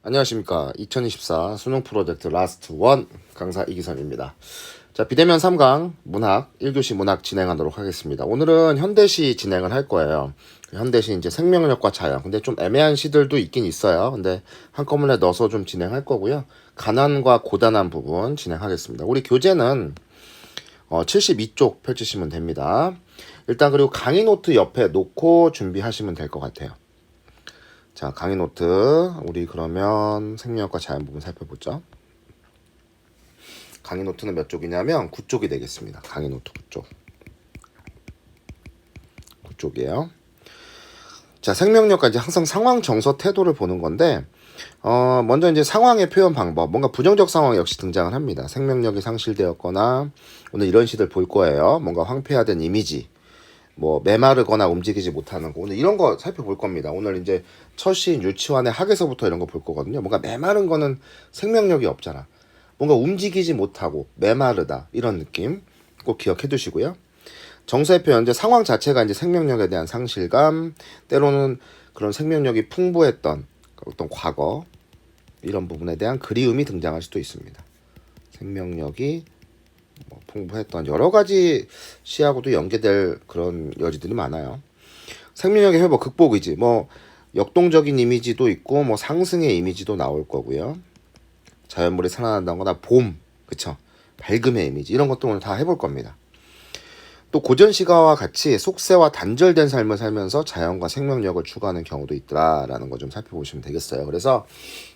안녕하십니까. 2024 수능 프로젝트 라스트 원 강사 이기선입니다. 자, 비대면 3강 문학 1교시 문학 진행하도록 하겠습니다. 오늘은 현대시 진행을 할 거예요. 현대시 이제 생명력과 자연. 근데 좀 애매한 시들도 있긴 있어요. 근데 한꺼번에 넣어서 좀 진행할 거고요. 가난과 고단한 부분 진행하겠습니다. 우리 교재는 72쪽 펼치시면 됩니다. 일단 그리고 강의 노트 옆에 놓고 준비하시면 될 것 같아요. 자, 강의 노트. 우리 그러면 생명과 자연 부분 살펴보죠. 강의 노트는 몇 쪽이냐면 9쪽이 되겠습니다. 강의 노트 9쪽. 9쪽이에요. 자, 생명력까지 항상 상황, 정서, 태도를 보는 건데, 먼저 이제 상황의 표현 방법. 뭔가 부정적 상황 역시 등장을 합니다. 생명력이 상실되었거나, 오늘 이런 시들 볼 거예요. 뭔가 황폐화된 이미지. 뭐 메마르거나 움직이지 못하는 거, 오늘 이런 거 살펴볼 겁니다. 오늘 이제 첫 시인 유치원의 학에서부터 이런 거 볼 거거든요. 뭔가 메마른 거는 생명력이 없잖아. 뭔가 움직이지 못하고 메마르다, 이런 느낌 꼭 기억해 두시고요. 정서의 표현, 이제 상황 자체가 이제 생명력에 대한 상실감, 때로는 그런 생명력이 풍부했던 어떤 과거, 이런 부분에 대한 그리움이 등장할 수도 있습니다. 생명력이 풍부했던 여러 가지 시하고도 연계될 그런 여지들이 많아요. 생명력의 회복, 극복 의지, 뭐 역동적인 이미지도 있고 뭐 상승의 이미지도 나올 거고요. 자연물이 살아난다거나 봄, 그쵸? 밝음의 이미지, 이런 것도 오늘 다 해볼 겁니다. 또 고전 시가와 같이 속세와 단절된 삶을 살면서 자연과 생명력을 추구하는 경우도 있더라라는 거 좀 살펴보시면 되겠어요. 그래서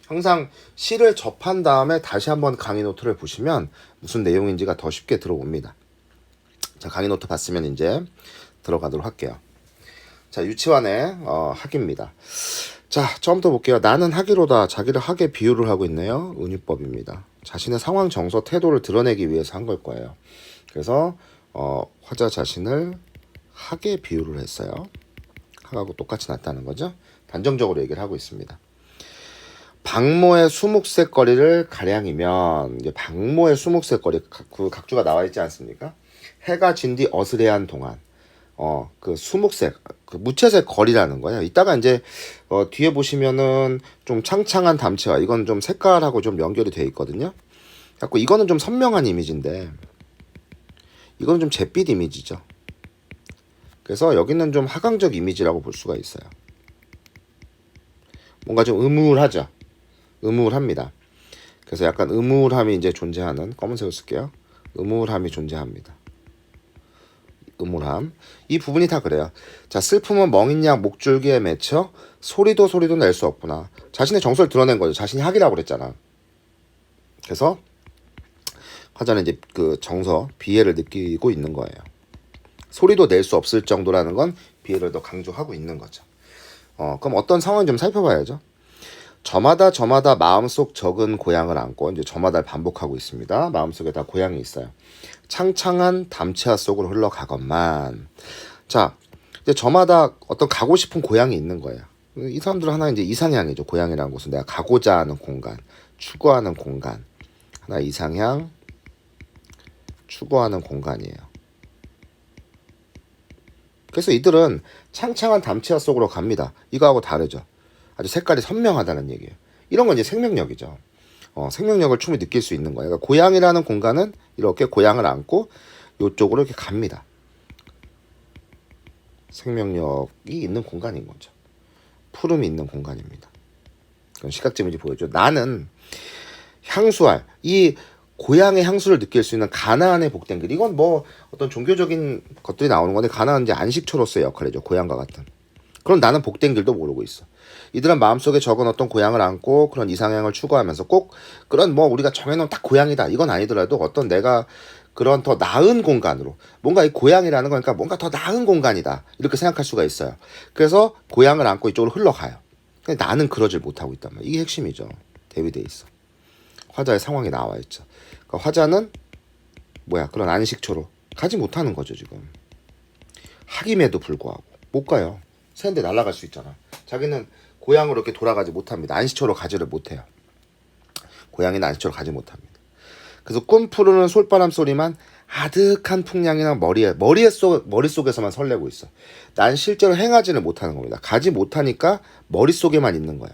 항상 시를 접한 다음에 다시 한번 강의 노트를 보시면 무슨 내용인지가 더 쉽게 들어옵니다. 자, 강의 노트 봤으면 이제 들어가도록 할게요. 자, 유치원의 학입니다. 자, 처음부터 볼게요. 나는 학이로다. 자기를 학에 비유를 하고 있네요. 은유법입니다. 자신의 상황, 정서, 태도를 드러내기 위해서 한 걸 거예요. 그래서 화자 자신을 학에 비유를 했어요. 학하고 똑같이 났다는 거죠. 단정적으로 얘기를 하고 있습니다. 박모의 수묵색 거리를 가량이면, 이제 박모의 수묵색 거리, 그 각주가 나와 있지 않습니까? 해가 진 뒤 어스레한 동안, 그 수묵색, 그 무채색 거리라는 거예요. 이따가 이제 뒤에 보시면은 좀 창창한 담채와, 이건 좀 색깔하고 좀 연결이 돼 있거든요. 갖고 이거는 좀 선명한 이미지인데, 이거는 좀 잿빛 이미지죠. 그래서 여기는 좀 하강적 이미지라고 볼 수가 있어요. 뭔가 좀 음울하죠. 음울합니다. 그래서 약간 음울함이 이제 존재하는, 검은색을 쓸게요. 음울함이 존재합니다. 음울함. 이 부분이 다 그래요. 자, 슬픔은 멍인 양 목줄기에 맺혀 소리도 낼 수 없구나. 자신의 정서를 드러낸 거죠. 자신이 학이라고 그랬잖아. 그래서 화자는 이제 그 정서, 비애를 느끼고 있는 거예요. 소리도 낼 수 없을 정도라는 건 비애를 더 강조하고 있는 거죠. 그럼 어떤 상황을 좀 살펴봐야죠. 저마다 마음속 적은 고향을 안고, 이제 저마다를 반복하고 있습니다. 마음속에 다 고향이 있어요. 창창한 담채화 속으로 흘러가건만. 자, 이제 저마다 어떤 가고 싶은 고향이 있는 거예요. 이 사람들은 하나 이제 이상향이죠. 고향이라는 곳은 내가 가고자 하는 공간, 추구하는 공간. 하나 이상향, 추구하는 공간이에요. 그래서 이들은 창창한 담채화 속으로 갑니다. 이거하고 다르죠. 아주 색깔이 선명하다는 얘기예요. 이런 건 이제 생명력이죠. 생명력을 충분히 느낄 수 있는 거예요. 그러니까 고향이라는 공간은 이렇게 고향을 안고 이쪽으로 이렇게 갑니다. 생명력이 있는 공간인 거죠. 푸름이 있는 공간입니다. 그런 시각적 이미지 보여줘. 나는 향수할, 이 고향의 향수를 느낄 수 있는 가나안의 복된 길. 이건 뭐 어떤 종교적인 것들이 나오는 건데, 가나안은 이제 안식처로서의 역할이죠. 고향과 같은. 그럼 나는 복된 길도 모르고 있어. 이들은 마음속에 적은 어떤 고향을 안고 그런 이상향을 추구하면서 꼭 그런 뭐 우리가 정해놓은 딱 고향이다, 이건 아니더라도 어떤 내가 그런 더 나은 공간으로, 뭔가 이 고향이라는 거니까 뭔가 더 나은 공간이다, 이렇게 생각할 수가 있어요. 그래서 고향을 안고 이쪽으로 흘러가요. 근데 나는 그러질 못하고 있단 말이에요. 이게 핵심이죠. 대비돼 있어. 화자의 상황이 나와 있죠. 그러니까 화자는 그런 안식처로 가지 못하는 거죠. 지금 학임에도 불구하고 못 가요. 새는데 날아갈 수 있잖아. 자기는 고향으로 이렇게 돌아가지 못합니다. 안식처로 가지를 못해요. 고향이나 안식처로 가지 못합니다. 그래서 꿈 푸르는 솔바람 소리만 아득한 풍량이나 머릿속에서만 설레고 있어. 난 실제로 행하지는 못하는 겁니다. 가지 못하니까 머릿속에만 있는 거야.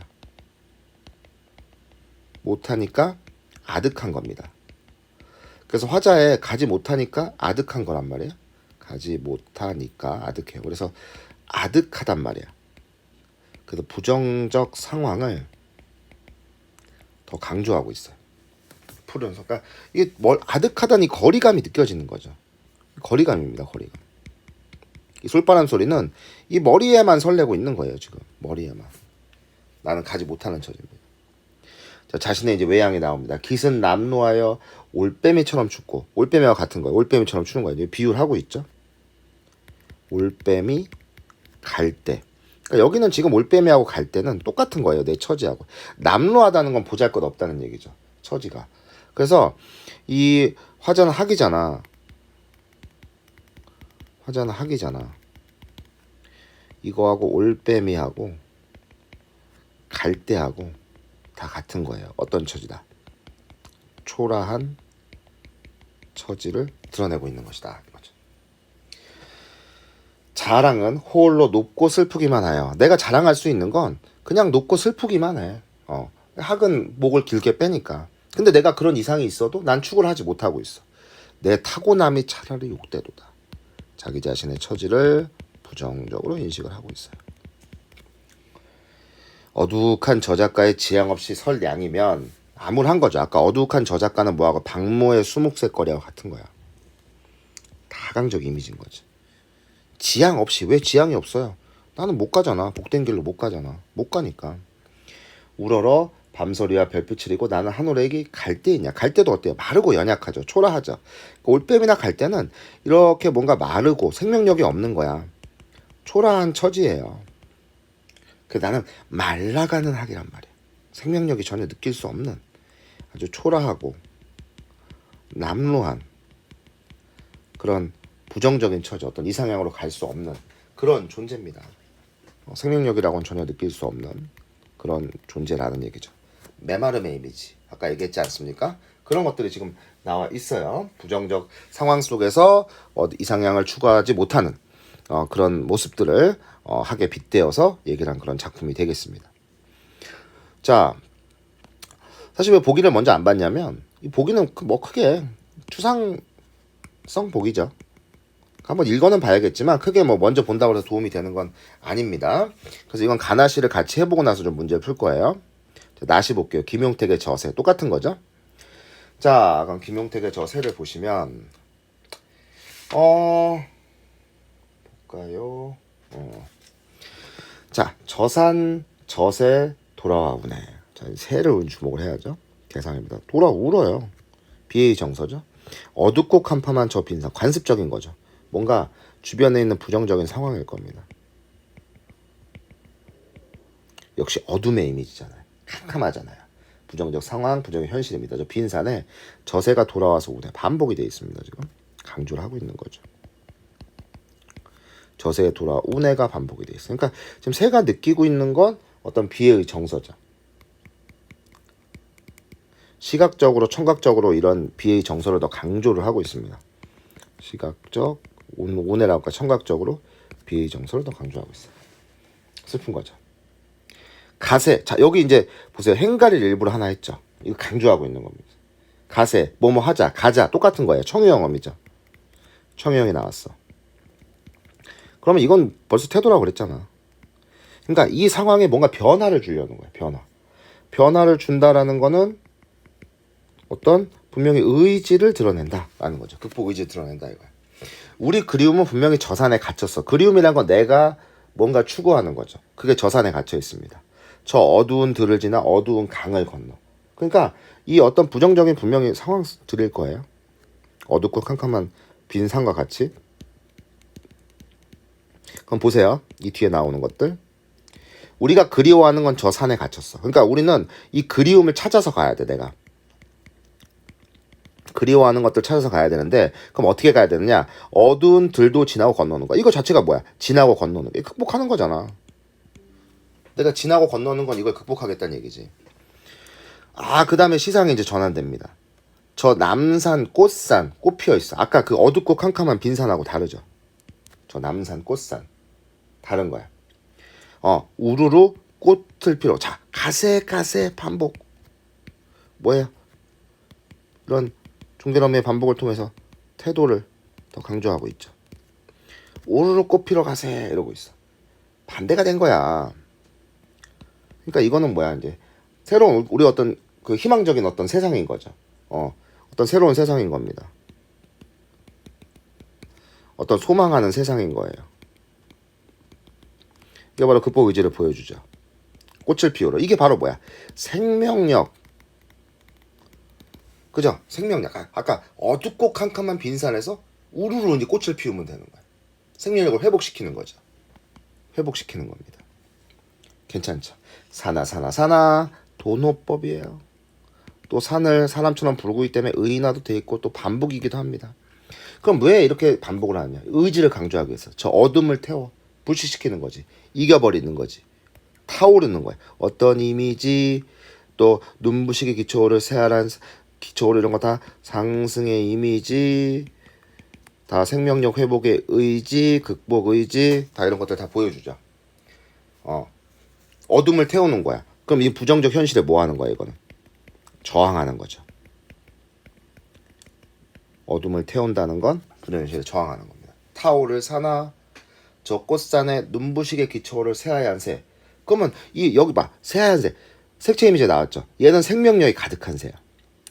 못하니까 아득한 겁니다. 그래서 화자에 가지 못하니까 아득한 거란 말이에요. 가지 못하니까 아득해요. 그래서 아득하단 말이야. 그래서 부정적 상황을 더 강조하고 있어요. 풀으면서. 그러니까 이게 아득하다니 거리감이 느껴지는 거죠. 거리감입니다. 거리감. 이 솔바람 소리는 이 머리에만 설레고 있는 거예요. 지금 머리에만. 나는 가지 못하는 처지입니다. 자, 자신의 이제 외양이 나옵니다. 깃은 남루하여 올빼미처럼 춥고, 올빼미와 같은 거예요. 올빼미처럼 추는 거예요. 비유를 하고 있죠. 올빼미 갈대. 그러니까 여기는 지금 올빼미하고 갈대는 똑같은 거예요. 내 처지하고. 남루하다는 건 보잘것없다는 얘기죠. 처지가. 그래서 이 화자는 학이잖아. 화자는 학이잖아. 이거하고 올빼미하고 갈대하고 다 같은 거예요. 어떤 처지다. 초라한 처지를 드러내고 있는 것이다. 자랑은 홀로 높고 슬프기만 하여. 내가 자랑할 수 있는 건 그냥 높고 슬프기만 해. 학은 목을 길게 빼니까. 근데 내가 그런 이상이 있어도 난 축을 하지 못하고 있어. 내 타고남이 차라리 욕되도다. 자기 자신의 처지를 부정적으로 인식을 하고 있어요. 어둑한 저작가의 지향 없이 설 양이면 암울한 거죠. 아까 어둑한 저작가는 뭐하고 박모의 수묵새거리하고 같은 거야. 다강적 이미지인 거지. 지향 없이. 왜 지향이 없어요? 나는 못 가잖아. 복된 길로 못 가잖아. 못 가니까. 우러러 밤소리와 별빛을 이고 나는 하늘에게 갈대이냐. 갈대도 어때요? 마르고 연약하죠. 초라하죠. 올빼미나 갈대는 이렇게 뭔가 마르고 생명력이 없는 거야. 초라한 처지예요. 그래서 나는 말라가는 학이란 말이야. 생명력이 전혀 느낄 수 없는 아주 초라하고 남루한 그런 부정적인 처지, 어떤 이상향으로 갈 수 없는 그런 존재입니다. 생명력이라고는 전혀 느낄 수 없는 그런 존재라는 얘기죠. 메마름의 이미지, 아까 얘기했지 않습니까? 그런 것들이 지금 나와 있어요. 부정적 상황 속에서 이상향을 추구하지 못하는 그런 모습들을 하게 빗대어서 얘기를 한 그런 작품이 되겠습니다. 자, 사실 왜 보기를 먼저 안 봤냐면 이 보기는 뭐 크게 추상성 보기죠. 한번 읽어는 봐야겠지만 크게 뭐 먼저 본다고 해서 도움이 되는 건 아닙니다. 그래서 이건 가나시를 같이 해보고 나서 좀 문제를 풀 거예요. 자, 나시 볼게요. 김용택의 저세 똑같은 거죠. 자, 그럼 김용택의 저세를 보시면 볼까요? 자, 저산 저세 돌아와우네. 자, 세를 주목을 해야죠. 대상입니다. 돌아울어요. 비의 정서죠. 어둡고 캄캄한 저 빈상, 관습적인 거죠. 뭔가 주변에 있는 부정적인 상황일 겁니다. 역시 어둠의 이미지잖아요. 캄캄하잖아요. 부정적 상황, 부정적 현실입니다. 저 빈산에 저새가 돌아와서 오네. 반복이 되어 있습니다. 지금 강조를 하고 있는 거죠. 저새에 돌아온 애가 반복이 되어 있어요. 그러니까 지금 새가 느끼고 있는 건 어떤 비의 정서죠. 시각적으로, 청각적으로 이런 비의 정서를 더 강조를 하고 있습니다. 시각적, 온해라고 청각적으로 비의 정서를 더 강조하고 있어요. 슬픈 거죠. 가세. 자, 여기 이제 보세요. 행가리를 일부러 하나 했죠. 이거 강조하고 있는 겁니다. 가세, 뭐뭐 하자, 가자 똑같은 거예요. 청유형어이죠. 청유형이 나왔어. 그러면 이건 벌써 태도라고 그랬잖아. 그러니까 이 상황에 뭔가 변화를 주려는 거예요. 변화를 준다라는 거는 어떤 분명히 의지를 드러낸다라는 거죠. 극복 의지를 드러낸다 이거야. 우리 그리움은 분명히 저산에 갇혔어. 그리움이란 건 내가 뭔가 추구하는 거죠. 그게 저산에 갇혀 있습니다. 저 어두운 들을 지나 어두운 강을 건너. 그러니까 이 어떤 부정적인 분명히 상황 드릴 거예요. 어둡고 캄캄한 빈 산과 같이. 그럼 보세요. 이 뒤에 나오는 것들. 우리가 그리워하는 건 저 산에 갇혔어. 그러니까 우리는 이 그리움을 찾아서 가야 돼. 내가. 그리워하는 것들 찾아서 가야 되는데 그럼 어떻게 가야 되느냐. 어두운 들도 지나고 건너는 거야. 이거 자체가 뭐야. 지나고 건너는 거. 극복하는 거잖아. 내가 지나고 건너는 건 이걸 극복하겠다는 얘기지. 그 다음에 시상이 이제 전환됩니다. 저 남산 꽃산 꽃 피어있어. 아까 그 어둡고 캄캄한 빈산하고 다르죠. 저 남산 꽃산 다른 거야. 우르르 꽃을 피워. 자, 가세 반복. 뭐예요? 이런 종대러미의 반복을 통해서 태도를 더 강조하고 있죠. 오르르 꽃피러 가세 이러고 있어. 반대가 된 거야. 그러니까 이거는 뭐야 이제 새로운 우리 어떤 그 희망적인 어떤 세상인 거죠. 어떤 새로운 세상인 겁니다. 어떤 소망하는 세상인 거예요. 이게 바로 극복 의지를 보여주죠. 꽃을 피우러. 이게 바로 뭐야? 생명력. 그죠? 생명력. 아까 어둡고 캄캄한 빈산에서 우르르 이제 꽃을 피우면 되는 거야. 생명력을 회복시키는 거죠. 회복시키는 겁니다. 괜찮죠? 사나 도노법이에요. 또 산을 사람처럼 부르고 있기 때문에 의인화도 돼 있고 또 반복이기도 합니다. 그럼 왜 이렇게 반복을 하냐? 의지를 강조하기 위해서. 저 어둠을 태워 불식시키는 거지. 이겨버리는 거지. 타오르는 거야. 어떤 이미지, 또 눈부시게 기초를 새하란 기초를 이런 거 다 상승의 이미지, 다 생명력 회복의 의지, 극복 의지, 다 이런 것들 다 보여주죠. 어둠을 태우는 거야. 그럼 이 부정적 현실에 뭐 하는 거야, 이거는? 저항하는 거죠. 어둠을 태운다는 건 부정적 현실에 저항하는 겁니다. 타오를 사나 저 꽃산에 눈부시게 기초를 새하얀 새. 그러면 이 여기 봐. 새하얀 새. 색채 이미지 나왔죠. 얘는 생명력이 가득한 새야.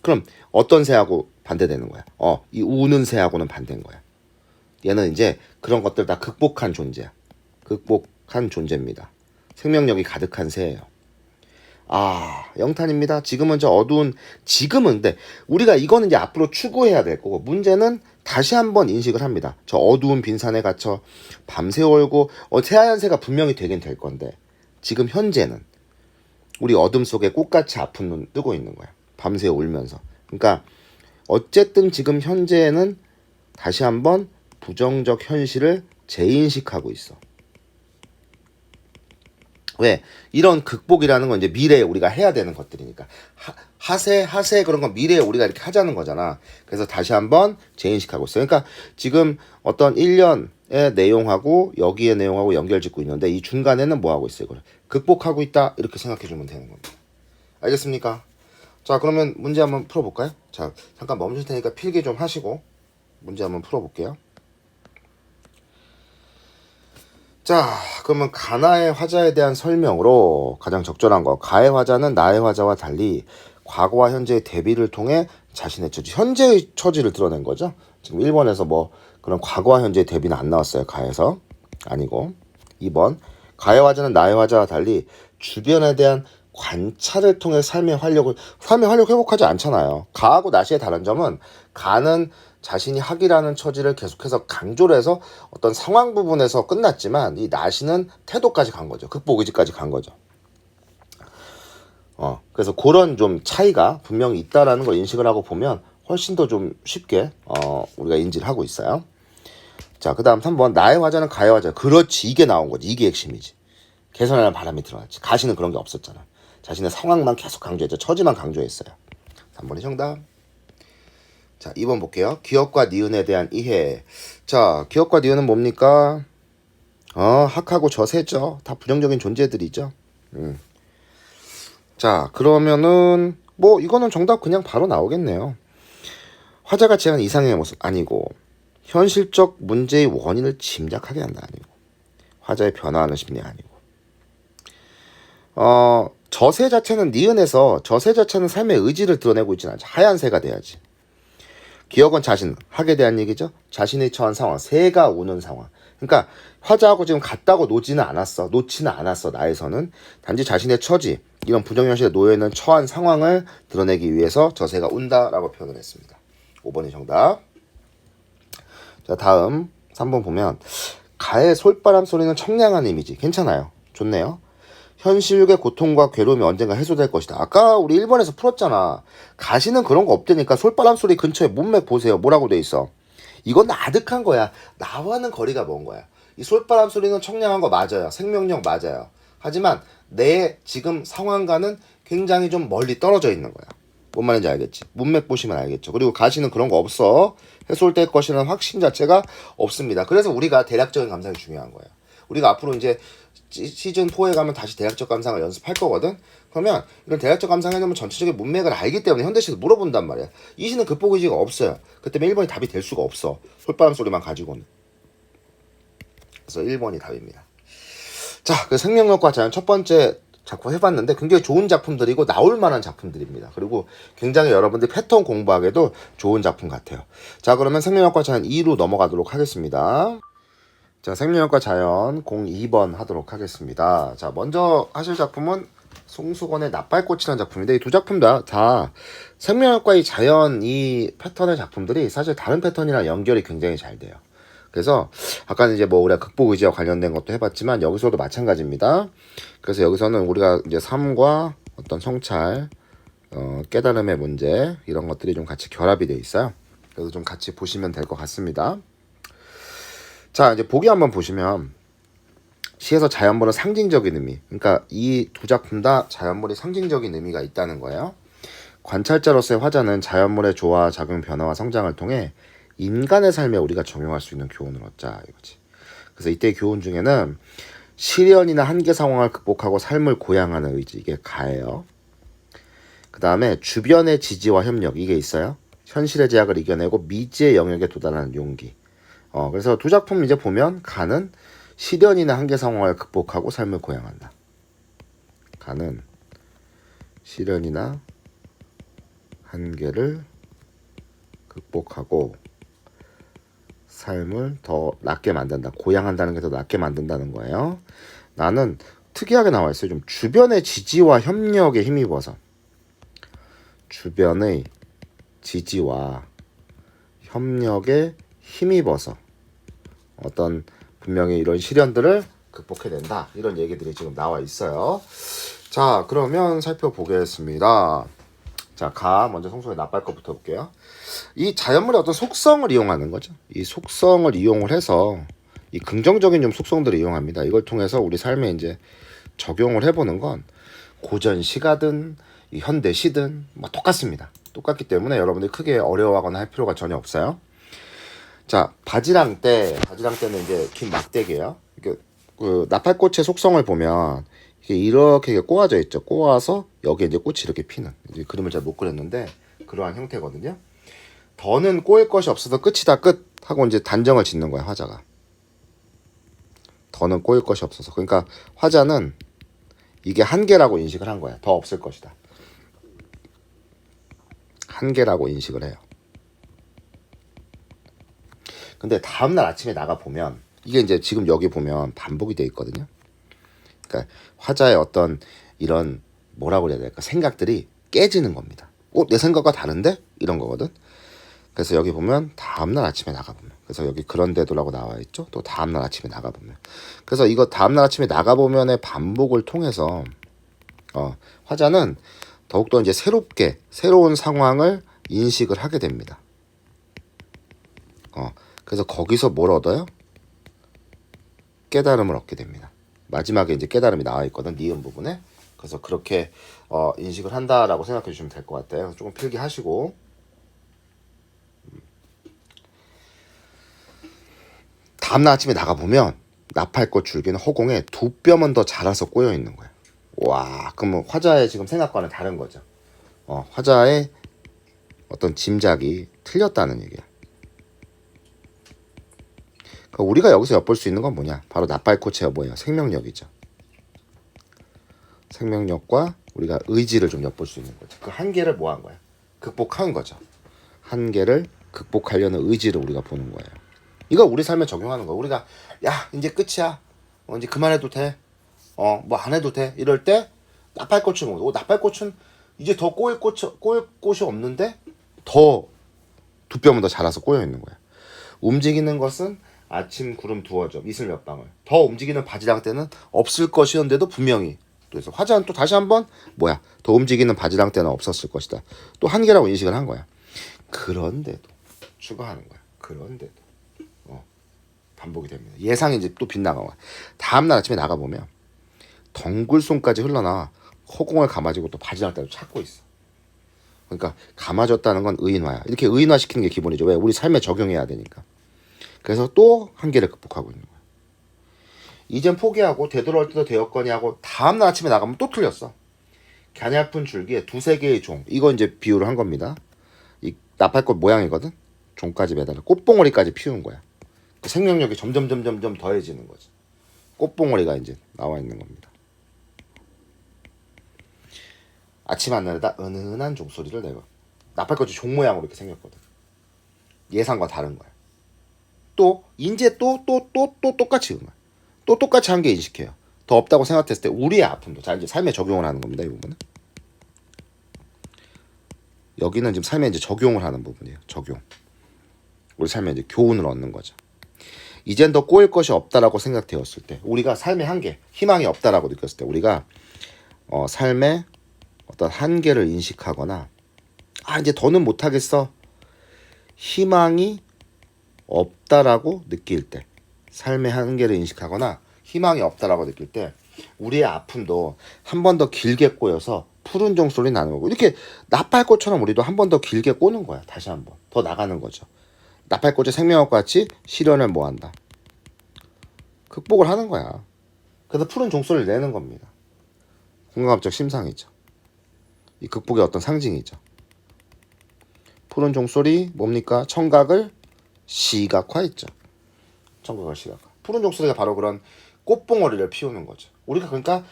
그럼 어떤 새하고 반대되는 거야? 이 우는 새하고는 반대인 거야. 얘는 이제 그런 것들 다 극복한 존재야. 극복한 존재입니다. 생명력이 가득한 새예요. 영탄입니다. 지금은 저 어두운 지금은 근데 우리가 이거는 이제 앞으로 추구해야 될 거고 문제는 다시 한번 인식을 합니다. 저 어두운 빈산에 갇혀 밤새 울고 새하얀 새가 분명히 되긴 될 건데 지금 현재는 우리 어둠 속에 꽃같이 아픈 눈 뜨고 있는 거야. 밤새 울면서. 그러니까 어쨌든 지금 현재는 다시 한번 부정적 현실을 재인식하고 있어. 왜? 이런 극복이라는 건 이제 미래에 우리가 해야 되는 것들이니까. 하세 그런 건 미래에 우리가 이렇게 하자는 거잖아. 그래서 다시 한번 재인식하고 있어요. 그러니까 지금 어떤 1년의 내용하고 여기의 내용하고 연결 짓고 있는데 이 중간에는 뭐 하고 있어요? 이걸 극복하고 있다. 이렇게 생각해 주면 되는 겁니다. 알겠습니까? 자, 그러면 문제 한번 풀어볼까요? 자, 잠깐 멈출 테니까 필기 좀 하시고 문제 한번 풀어볼게요. 자, 그러면 가나의 화자에 대한 설명으로 가장 적절한 거. 가의 화자는 나의 화자와 달리 과거와 현재의 대비를 통해 자신의 처지, 현재의 처지를 드러낸 거죠. 지금 1번에서 뭐 그런 과거와 현재의 대비는 안 나왔어요. 가에서. 아니고. 2번. 가의 화자는 나의 화자와 달리 주변에 대한 관찰을 통해 삶의 활력 회복하지 않잖아요. 가하고 나시의 다른 점은 가는 자신이 학이라는 처지를 계속해서 강조를 해서 어떤 상황 부분에서 끝났지만 이 나시는 태도까지 간 거죠. 극복 의지까지 간 거죠. 그래서 그런 좀 차이가 분명히 있다라는 걸 인식을 하고 보면 훨씬 더 좀 쉽게 우리가 인지를 하고 있어요. 자, 그 다음 3번. 나의 화자는 가의 화자. 그렇지. 이게 나온 거지. 이게 핵심이지. 개선하는 바람이 들어왔지. 가시는 그런 게 없었잖아. 자신의 상황만 계속 강조했죠. 처지만 강조했어요. 3번이 정답. 자, 2번 볼게요. 기업과 니은에 대한 이해. 자, 기업과 니은은 뭡니까? 학하고 저세죠. 다 부정적인 존재들이죠. 자, 그러면은 뭐 이거는 정답 그냥 바로 나오겠네요. 화자가 취한 이상형의 모습 아니고 현실적 문제의 원인을 짐작하게 한다 아니고 화자의 변화하는 심리 아니고 저새 자체는 니은에서 저새 자체는 삶의 의지를 드러내고 있지는 않죠. 하얀 새가 돼야지. 기억은 자신, 학에 대한 얘기죠. 자신의 처한 상황, 새가 우는 상황. 그러니까 화자하고 지금 같다고 놓지는 않았어. 나에서는. 단지 자신의 처지, 이런 부정현실에 놓여있는 처한 상황을 드러내기 위해서 저 새가 운다라고 표현을 했습니다. 5번이 정답. 자, 다음 3번 보면 가의 솔바람 소리는 청량한 이미지. 괜찮아요. 좋네요. 현실의 고통과 괴로움이 언젠가 해소될 것이다. 아까 우리 1번에서 풀었잖아. 가시는 그런 거 없다니까. 솔바람 소리 근처에 문맥 보세요. 뭐라고 돼 있어? 이건 아득한 거야. 나와는 거리가 먼 거야. 이 솔바람 소리는 청량한 거 맞아요. 생명력 맞아요. 하지만 내 지금 상황과는 굉장히 좀 멀리 떨어져 있는 거야. 뭔 말인지 알겠지? 문맥 보시면 알겠죠. 그리고 가시는 그런 거 없어. 해소될 것이라는 확신 자체가 없습니다. 그래서 우리가 대략적인 감상이 중요한 거예요. 우리가 앞으로 이제 시즌 4에 가면 다시 대략적 감상을 연습할 거거든. 그러면 이런 대략적 감상해놓으면 전체적인 문맥을 알기 때문에 현대시에서 물어본단 말이야. 이 시는 극복 의지가 없어요. 그 때문에 1번이 답이 될 수가 없어. 솔바람 소리만 가지고는. 그래서 1번이 답입니다. 자, 그 생명력과 자연 첫 번째 작품 해봤는데 굉장히 좋은 작품들이고 나올 만한 작품들입니다. 그리고 굉장히 여러분들이 패턴 공부하기에도 좋은 작품 같아요. 자, 그러면 생명력과 자연 2로 넘어가도록 하겠습니다. 자, 생명력과 자연 02번 하도록 하겠습니다. 자, 먼저 하실 작품은 송수건의 나팔꽃이라는 작품인데 이 두 작품 다 생명력과 이 자연 이 패턴의 작품들이 사실 다른 패턴이랑 연결이 굉장히 잘 돼요. 그래서 아까는 이제 뭐 우리가 극복 의지와 관련된 것도 해봤지만 여기서도 마찬가지입니다. 그래서 여기서는 우리가 이제 삶과 어떤 성찰, 깨달음의 문제 이런 것들이 좀 같이 결합이 돼 있어요. 그래서 좀 같이 보시면 될 것 같습니다. 자, 이제 보기 한번 보시면 시에서 자연물은 상징적인 의미, 그러니까 이 두 작품 다 자연물이 상징적인 의미가 있다는 거예요. 관찰자로서의 화자는 자연물의 조화, 작용, 변화와 성장을 통해 인간의 삶에 우리가 적용할 수 있는 교훈을 얻자 이거지. 그래서 이때 교훈 중에는 시련이나 한계 상황을 극복하고 삶을 고양하는 의지, 이게 가예요. 그 다음에 주변의 지지와 협력, 이게 있어요. 현실의 제약을 이겨내고 미지의 영역에 도달하는 용기. 그래서 두 작품 이제 보면 가는 시련이나 한계 상황을 극복하고 삶을 고양한다. 가는 시련이나 한계를 극복하고 삶을 더 낫게 만든다. 고양한다는 게 더 낫게 만든다는 거예요. 나는 특이하게 나와 있어요. 좀 주변의 지지와 협력에 힘입어서. 주변의 지지와 협력에 힘입어서 어떤 분명히 이런 시련들을 극복해낸다. 이런 얘기들이 지금 나와 있어요. 자, 그러면 살펴보겠습니다. 자, 먼저 송수의 나팔 것부터 볼게요. 이 자연물의 어떤 속성을 이용하는 거죠. 이 속성을 이용을 해서 이 긍정적인 좀 속성들을 이용합니다. 이걸 통해서 우리 삶에 이제 적용을 해보는 건 고전 시가든 이 현대 시든 뭐 똑같습니다. 똑같기 때문에 여러분들이 크게 어려워하거나 할 필요가 전혀 없어요. 자, 바지랑 때는 이제 긴 막대기예요. 그 나팔꽃의 속성을 보면 이게 이렇게 꼬아져 있죠. 꼬아서 여기에 이제 꽃이 이렇게 피는. 이제 그림을 잘 못 그렸는데 그러한 형태거든요. 더는 꼬일 것이 없어서 끝이다 끝 하고 이제 단정을 짓는 거야 화자가. 더는 꼬일 것이 없어서. 그러니까 화자는 이게 한계라고 인식을 한 거야. 더 없을 것이다. 한계라고 인식을 해요. 근데 다음날 아침에 나가 보면 이게 이제 지금 여기 보면 반복이 돼 있거든요. 그러니까 화자의 어떤 이런 뭐라고 그래야 될까 생각들이 깨지는 겁니다. 내 생각과 다른데? 이런 거거든. 그래서 여기 보면 다음날 아침에 나가보면, 그래서 여기 그런데도라고 나와 있죠. 또 다음날 아침에 나가보면, 그래서 이거 다음날 아침에 나가보면의 반복을 통해서 화자는 더욱더 이제 새로운 상황을 인식을 하게 됩니다. 그래서 거기서 뭘 얻어요? 깨달음을 얻게 됩니다. 마지막에 이제 깨달음이 나와 있거든, 니은 부분에. 그래서 그렇게 인식을 한다라고 생각해 주시면 될 것 같아요. 조금 필기하시고. 다음날 아침에 나가보면 나팔꽃 줄기는 허공에 두 뼘은 더 자라서 꼬여 있는 거예요. 와, 그러면 화자의 지금 생각과는 다른 거죠. 화자의 어떤 짐작이 틀렸다는 얘기야. 그러니까 우리가 여기서 엿볼 수 있는 건 뭐냐? 바로 나팔꽃의 뭐예요? 생명력이죠. 생명력과 우리가 의지를 좀 엿볼 수 있는 거죠. 그 한계를 뭐 한 거야? 극복한 거죠. 한계를 극복하려는 의지를 우리가 보는 거예요. 이거 우리 삶에 적용하는 거야. 우리가 야 이제 끝이야. 이제 그만해도 돼. 뭐 안 해도 돼. 이럴 때 나팔꽃을 먹어. 나팔꽃은 이제 더 꼬일 곳이 없는데 더 두 뼘은 더 자라서 꼬여 있는 거야. 움직이는 것은 아침 구름 두어져 이슬 몇 방울. 더 움직이는 바지락 때는 없을 것이었는데도 분명히. 그래서 화자는 또 다시 한번 더 움직이는 바지락 때는 없었을 것이다. 또 한계라고 인식을 한 거야. 그런데도 추가하는 거야. 그런데도 반복이 됩니다. 예상이 이제 또 빗나가. 다음날 아침에 나가보면 덩굴손까지 흘러나 허공을 감아지고 또 바지락 때도 찾고 있어. 그러니까 감아졌다는 건 의인화야. 이렇게 의인화시키는 게 기본이죠. 왜? 우리 삶에 적용해야 되니까. 그래서 또 한계를 극복하고 있는 거야. 이젠 포기하고 되돌아올 때도 되었거니 하고 다음날 아침에 나가면 또 틀렸어. 가냘픈 줄기에 두세 개의 종. 이거 이제 비유를 한 겁니다. 이 나팔꽃 모양이거든. 종까지 매달아 꽃봉오리까지 피운 거야. 그 생명력이 점점 더해지는 거지. 꽃봉오리가 이제 나와 있는 겁니다. 아침 하늘에다 은은한 종소리를 내고. 나팔꽃이 종 모양으로 이렇게 생겼거든. 예상과 다른 거야. 또 이제 또 똑같이 거야. 또 똑같이 한 개 인식해요. 더 없다고 생각했을 때 우리의 아픔도. 자, 이제 삶에 적용을 하는 겁니다. 이 부분은. 여기는 지금 삶에 이제 적용을 하는 부분이에요. 적용. 우리 삶에 이제 교훈을 얻는 거죠. 이젠 더 꼬일 것이 없다라고 생각되었을 때, 우리가 삶의 한계, 희망이 없다라고 느꼈을 때, 우리가 삶의 어떤 한계를 인식하거나, 이제 더는 못하겠어. 희망이 없다라고 느낄 때, 삶의 한계를 인식하거나 희망이 없다라고 느낄 때, 우리의 아픔도 한 번 더 길게 꼬여서 푸른 종소리 나는 거고, 이렇게 나팔꽃처럼 우리도 한 번 더 길게 꼬는 거야. 다시 한 번 더 나가는 거죠. 나팔꽃의 생명력과 같이 시련을 뭐한다? 극복을 하는 거야. 그래서 푸른 종소리를 내는 겁니다. 공감적 심상이죠. 이 극복의 어떤 상징이죠. 푸른 종소리 뭡니까? 청각을 시각화했죠. 청각을 시각화. 푸른 종소리가 바로 그런 꽃봉오리를 피우는 거죠. 우리가 그러니까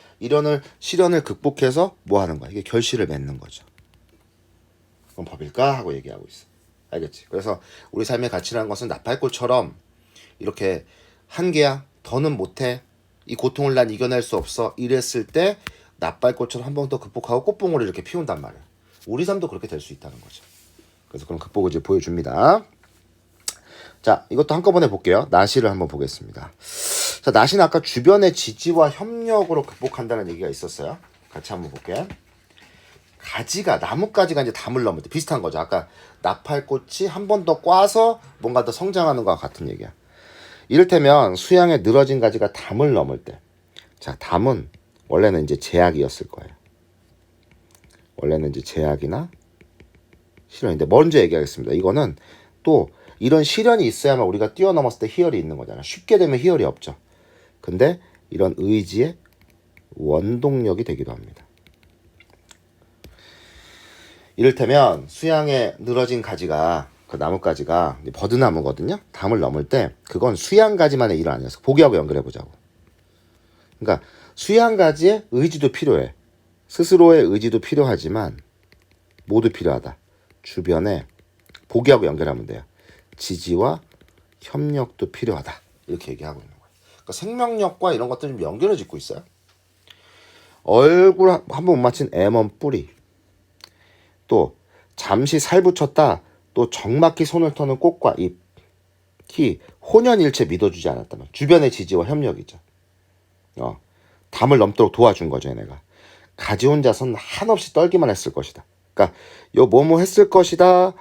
시련을 극복해서 뭐 하는 거야? 이게 결실을 맺는 거죠. 그건 법일까? 하고 얘기하고 있어. 알겠지? 그래서 우리 삶의 가치라는 것은 나팔꽃처럼 이렇게 한계야. 더는 못해. 이 고통을 난 이겨낼 수 없어. 이랬을 때 나팔꽃처럼 한 번 더 극복하고 꽃봉오리 이렇게 피운단 말이야. 우리 삶도 그렇게 될 수 있다는 거죠. 그래서 그런 극복을 이제 보여줍니다. 자, 이것도 한꺼번에 볼게요. 나시를 한번 보겠습니다. 자, 나시는 아까 주변의 지지와 협력으로 극복한다는 얘기가 있었어요. 같이 한번 볼게요. 나뭇가지가 이제 담을 넘을 때 비슷한 거죠. 아까 나팔꽃이 한 번 더 꽈서 뭔가 더 성장하는 것과 같은 얘기야. 이를테면 수양에 늘어진 가지가 담을 넘을 때. 자, 담은 원래는 이제 제약이었을 거예요. 원래는 이제 제약이나 시련인데 먼저 얘기하겠습니다. 이거는 또 이런 시련이 있어야만 우리가 뛰어넘었을 때 희열이 있는 거잖아. 쉽게 되면 희열이 없죠. 근데 이런 의지의 원동력이 되기도 합니다. 이를테면 수양에 늘어진 가지가, 그 나뭇가지가 버드나무거든요. 담을 넘을 때 그건 수양가지만의 일 아니었어. 보기하고 연결해보자고. 그러니까 수양가지의 의지도 필요해. 스스로의 의지도 필요하지만 모두 필요하다. 주변에 보기하고 연결하면 돼요. 지지와 협력도 필요하다. 이렇게 얘기하고 있는 거예요. 그러니까 생명력과 이런 것들 좀 연결을 짓고 있어요. 얼굴 한 번 못 맞힌 애먼 뿌리. 또 잠시 살붙였다. 또 적막히 손을 터는 꽃과 잎이 혼연일체 믿어주지 않았다면 주변의 지지와 협력이죠. 담을 넘도록 도와준 거죠. 얘네가. 가지 혼자서는 한없이 떨기만 했을 것이다. 그러니까 요 뭐뭐 했을 것이다.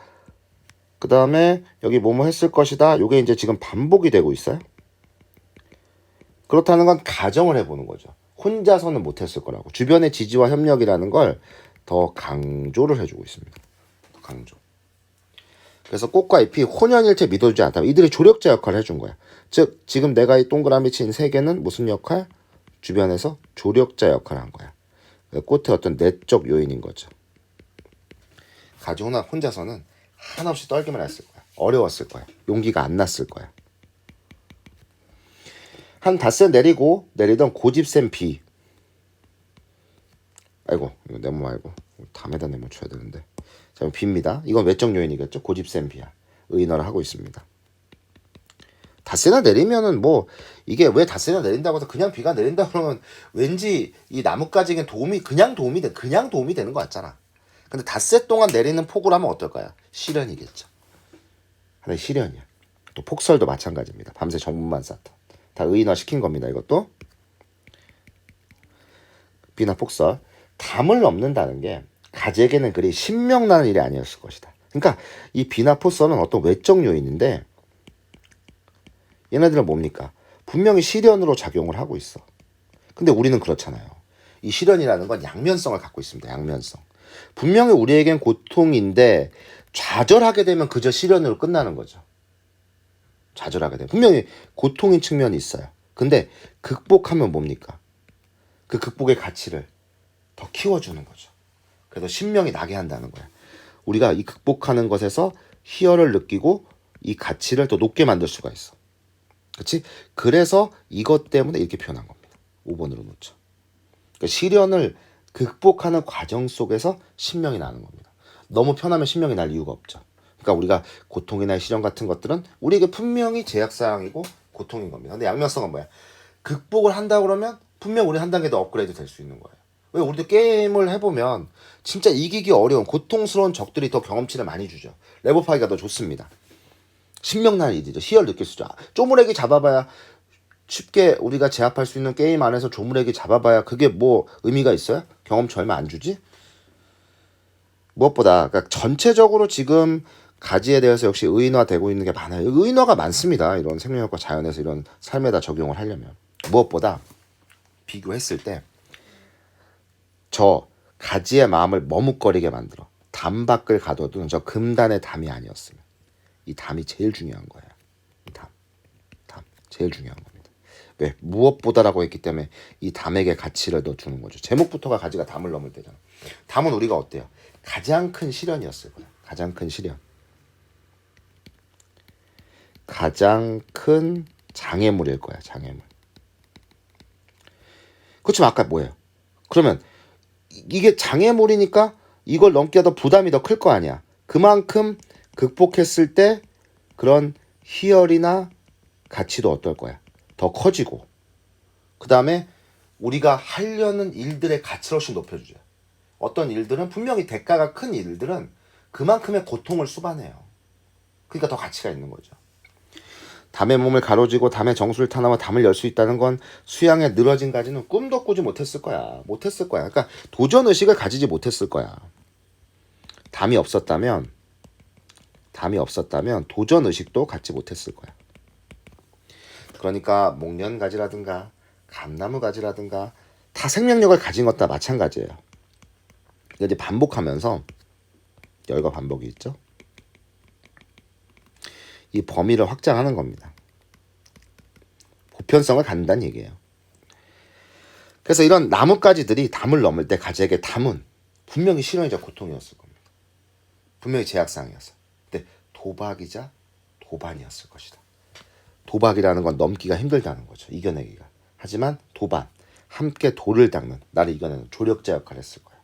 그 다음에 여기 뭐뭐 했을 것이다. 요게 이제 지금 반복이 되고 있어요. 그렇다는 건 가정을 해보는 거죠. 혼자서는 못했을 거라고. 주변의 지지와 협력이라는 걸 더 강조를 해주고 있습니다. 더 강조. 그래서 꽃과 잎이 혼연일체 믿어주지 않다면 이들이 조력자 역할을 해준 거야. 즉 지금 내가 이 동그라미 친 세 개는 무슨 역할? 주변에서 조력자 역할을 한 거야. 꽃의 어떤 내적 요인인 거죠. 가지 혼자서는 한없이 떨기만 했을 거야. 어려웠을 거야. 용기가 안 났을 거야. 한 닷새 내리던 고집센 비. 아이고, 이거 네모 말고 담에다 네모 쳐야 되는데. 자, 비입니다. 이건 외적 요인이겠죠. 고집센 비야. 의인어를 하고 있습니다. 닷새나 내리면은 뭐 이게 왜 닷새나 내린다고 해서 그냥 비가 내린다 그러면 왠지 이 나뭇가지에게 그냥 도움이 되는 것 같잖아. 근데 닷새 동안 내리는 폭우라면 어떨까요? 시련이겠죠. 하나의 시련이야. 또 폭설도 마찬가지입니다. 밤새 정문만 쌓다. 다 의인화 시킨 겁니다. 이것도. 비나 폭설. 담을 넘는다는 게 가지에게는 그리 신명나는 일이 아니었을 것이다. 그러니까 이 비나 폭설은 어떤 외적 요인인데 얘네들은 뭡니까? 분명히 시련으로 작용을 하고 있어. 근데 우리는 그렇잖아요. 이 시련이라는 건 양면성을 갖고 있습니다. 양면성. 분명히 우리에겐 고통인데 좌절하게 되면 그저 시련으로 끝나는 거죠. 좌절하게 되면. 분명히 고통인 측면이 있어요. 근데 극복하면 뭡니까? 그 극복의 가치를 더 키워주는 거죠. 그래서 신명이 나게 한다는 거야. 우리가 이 극복하는 것에서 희열을 느끼고 이 가치를 더 높게 만들 수가 있어. 그렇지? 그래서 이것 때문에 이렇게 표현한 겁니다. 5번으로 놓죠. 그러니까 시련을 극복하는 과정 속에서 신명이 나는 겁니다. 너무 편하면 신명이 날 이유가 없죠. 그러니까 우리가 고통이나 시련 같은 것들은 우리에게 분명히 제약사항이고 고통인 겁니다. 근데 양면성은 뭐야? 극복을 한다 그러면 분명 우리 한 단계 더 업그레이드 될 수 있는 거예요. 왜 우리도 게임을 해보면 진짜 이기기 어려운 고통스러운 적들이 더 경험치를 많이 주죠. 레벨 파이가 더 좋습니다. 신명나는 일이죠. 희열 느낄 수 있죠. 쪼무레기 잡아봐야 쉽게 우리가 제압할 수 있는 게임 안에서 조무레기 잡아봐야 그게 뭐 의미가 있어요? 경험치 얼마 안 주지? 무엇보다 그러니까 전체적으로 지금 가지에 대해서 역시 의인화되고 있는 게 많아요. 의인화가 많습니다. 이런 생명력과 자연에서 이런 삶에다 적용을 하려면. 무엇보다 비교했을 때 저 가지의 마음을 머뭇거리게 만들어 담 밖을 가둬둔 저 금단의 담이 아니었으면 이 담이 제일 중요한 거예요. 이 담 제일 중요한 겁니다. 왜? 무엇보다라고 했기 때문에 이 담에게 가치를 더 주는 거죠. 제목부터가 가지가 담을 넘을 때잖아. 담은 우리가 어때요? 가장 큰 시련이었을 거야. 가장 큰 시련. 가장 큰 장애물일 거야. 장애물. 그렇지만 아까 뭐예요? 그러면 이게 장애물이니까 이걸 넘기가 더 부담이 더 클 거 아니야. 그만큼 극복했을 때 그런 희열이나 가치도 어떨 거야. 더 커지고 그 다음에 우리가 하려는 일들의 가치를 훨씬 높여주죠. 어떤 일들은 분명히 대가가 큰 일들은 그만큼의 고통을 수반해요. 그러니까 더 가치가 있는 거죠. 담의 몸을 가로지고 담의 정수를 타나와 담을 열 수 있다는 건 수양에 늘어진 가지는 꿈도 꾸지 못했을 거야. 그러니까 도전의식을 가지지 못했을 거야. 담이 없었다면 도전의식도 갖지 못했을 거야. 그러니까 목련가지라든가 감나무가지라든가 다 생명력을 가진 것 다 마찬가지예요. 이제 반복하면서 열과 반복이 있죠. 이 범위를 확장하는 겁니다. 보편성을 갖는다는 얘기예요. 그래서 이런 나뭇가지들이 담을 넘을 때 가지에게 담은 분명히 시련이자 고통이었을 겁니다. 분명히 제약사항이었어요. 근데 도박이자 도반이었을 것이다. 도박이라는 건 넘기가 힘들다는 거죠. 이겨내기가. 하지만 도반, 함께 돌을 닦는, 나를 이겨내는 조력자 역할을 했을 거야.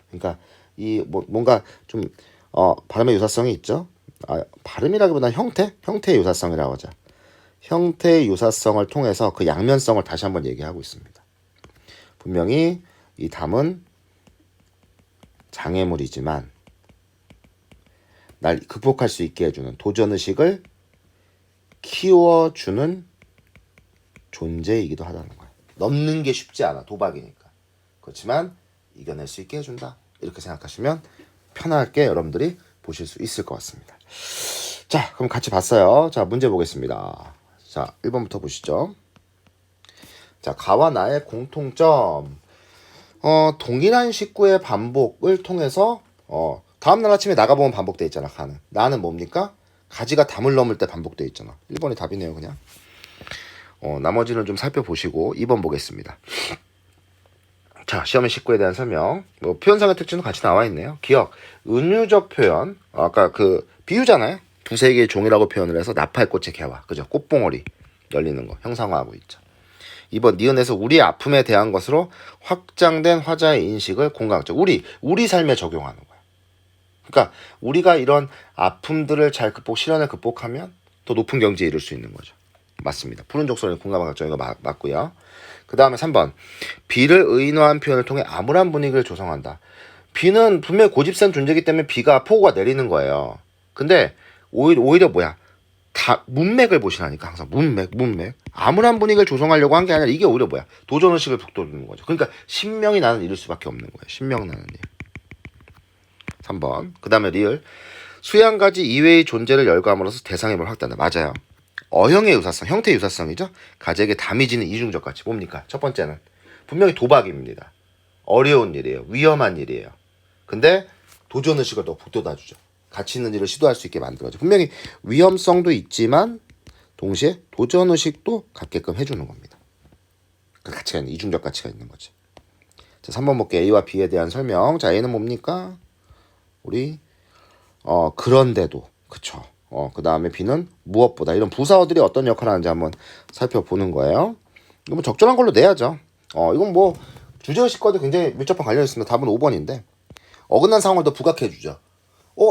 그러니까 이 뭔가 좀 발음의 유사성이 있죠. 발음이라기보다는 형태의 유사성이라고 하자. 형태의 유사성을 통해서 그 양면성을 다시 한번 얘기하고 있습니다. 분명히 이 담은 장애물이지만 날 극복할 수 있게 해주는 도전의식을 키워주는 존재이기도 하다는 거야. 넘는 게 쉽지 않아. 도박이니까. 그렇지만 이겨낼 수 있게 해준다. 이렇게 생각하시면 편하게 여러분들이 보실 수 있을 것 같습니다. 자, 그럼 같이 봤어요. 자, 문제 보겠습니다. 자, 1번부터 보시죠. 자, 가와 나의 공통점. 동일한 식구의 반복을 통해서 다음날 아침에 나가보면 반복돼 있잖아. 가는. 나는 뭡니까? 가지가 담을 넘을 때 반복돼 있잖아. 1번이 답이네요, 그냥. 나머지는 좀 살펴보시고 2번 보겠습니다. 자, 시험의 식구에 대한 설명. 표현상의 특징도 같이 나와 있네요. 기억, 은유적 표현. 아까 그 비유잖아요. 두세 개의 종이라고 표현을 해서 나팔꽃의 개화. 그죠? 꽃봉오리 열리는 거 형상화하고 있죠. 2번 니은에서 우리의 아픔에 대한 것으로 확장된 화자의 인식을 공감하죠. 우리 삶에 적용하는 거야. 그러니까 우리가 이런 아픔들을 잘 시련을 극복하면 더 높은 경지에 이를 수 있는 거죠. 맞습니다. 푸른 족소를 공감하죠. 이거 맞고요. 그 다음에 3번 비를 의인화한 표현을 통해 암울한 분위기를 조성한다. 비는 분명히 고집센 존재이기 때문에 비가 폭우가 내리는 거예요. 근데 오히려 뭐야? 다 문맥을 보시라니까. 항상 문맥 암울한 분위기를 조성하려고 한 게 아니라 이게 오히려 뭐야? 도전의식을 북돋우는 거죠. 그러니까 신명이 나는 이럴 수밖에 없는 거예요. 신명 나는 일. 3번 그 다음에 리을 수양가지 이외의 존재를 열거함으로써 대상의 힘을 확대한다. 맞아요. 어형의 유사성, 형태의 유사성이죠. 가지에게 담이 지는 이중적 가치. 뭡니까? 첫 번째는 분명히 도박입니다. 어려운 일이에요. 위험한 일이에요. 근데 도전의식을 더 북돋아주죠. 가치 있는 일을 시도할 수 있게 만들어줘. 분명히 위험성도 있지만 동시에 도전의식도 갖게끔 해주는 겁니다. 그 가치가 있는, 이중적 가치가 있는 거지. 자, 자, 3번 볼게요. A와 B에 대한 설명. 자, A는 뭡니까? 우리 그런데도 그쵸. 그 다음에 B는 무엇보다 이런 부사어들이 어떤 역할을 하는지 한번 살펴보는 거예요. 이거 뭐 적절한 걸로 내야죠. 이건 뭐 주제의식과도 굉장히 밀접한 관련이 있습니다. 답은 5번인데 어긋난 상황을 더 부각해주죠.